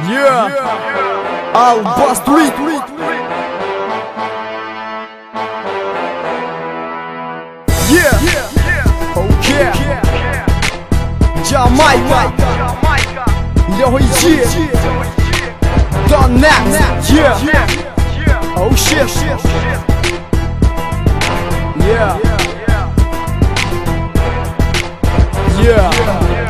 Yeah, Alba Street. Yeah, okay. Jamaica, Lil G, Don Next. Yeah, oh shit. Yeah.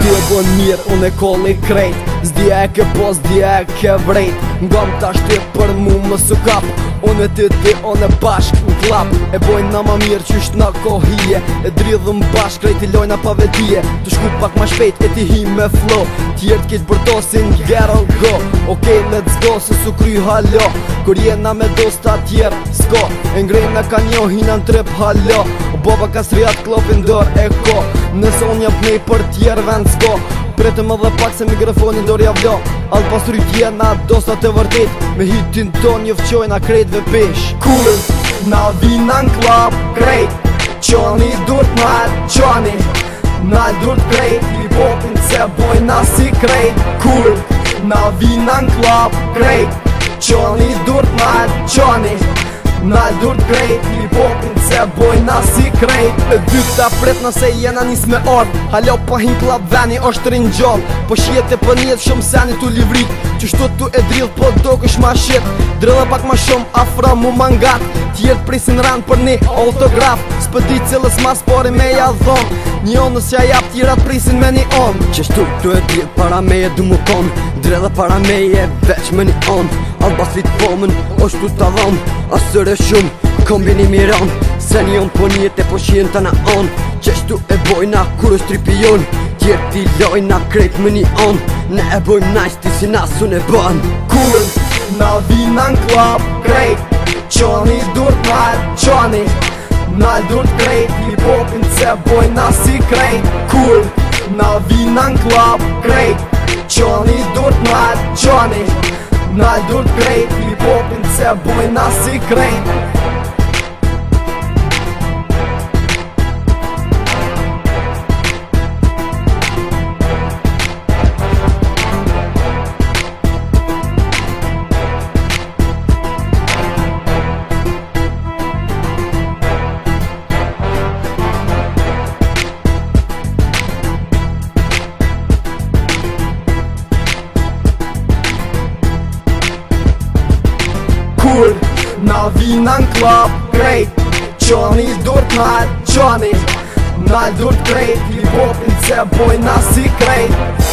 Ti e bon mirë, unë e kolli krejt. Zdja e ke po, zdja e ke vrejt. Ngam ta shti për mu më sukap. Unë e ti, unë e bashk në klap. E bojnë na ma mirë qysht na kohije. E dridhëm bashk, krejt i lojna pa vetije. Të shku pak ma shpejt, e ti hi me flow. Tjertë kejt bërtosin, get on go. Okej, let's go, se su kry halo. Kur jena me dosta tjerë, s'ko. E ngrejna ka njohina në trep halo. Boba ka sriat klopin dor e ko. Nëse unë jam nej për tjerë vend s'ko. Pretëm edhe pak se mikrofonin dor javlo. Alba Street jena dosta të vërtet. Me hitin ton jëfqojna krejtve pesh. Kur na vina në klap krejt. Qoni dur t'nal qoni. Nal dur t'krejt. Hip-hopin se bojna si krejt. Kur na vina në klap krejt. Qoni dur t'nal qoni. Nal dur t'krejt. Hip-hopin se bojna si krejt. E dyta pret nëse jena nis me ord. Halo pa hin klap veni është rinjall. Po shjete për njetë shumë seni tu livrit. Qështu tu e dridh po do kësh ma shit. Dridhe pak ma shumë afra mu mangat. Tjertë prisin ran për një autograf. S'pëdi cilës mas pori me ja dhon. Një onës ja jap tjirat prisin me një on. Qështu tu e dridh para meje du mu kon. Dridhe para meje veç me një on. Alba Street pomën është tu ta dhom. Asër e shumë kombini miron. Se njën po njët e po shien të na on. Qështu e bojna kur është tripion. Tjertë ti lojna krejt me një on. Ne e bojmë najsh ti si nasun e ban. Kur na vina në klap krejt. Qoni dur t'nal qoni. Nal dur t'krejt. Hip-hopin se bojna si krejt. Kur na vina në klap krejt. Qoni dur t'nal qoni. Nal dur t'krejt. Hip-hopin se bojna si krejt. Kur na vina në klap krejt. Qoni dur t'nal qoni. Nal dur t'krejt. Hip-hopin se bojna si krejt.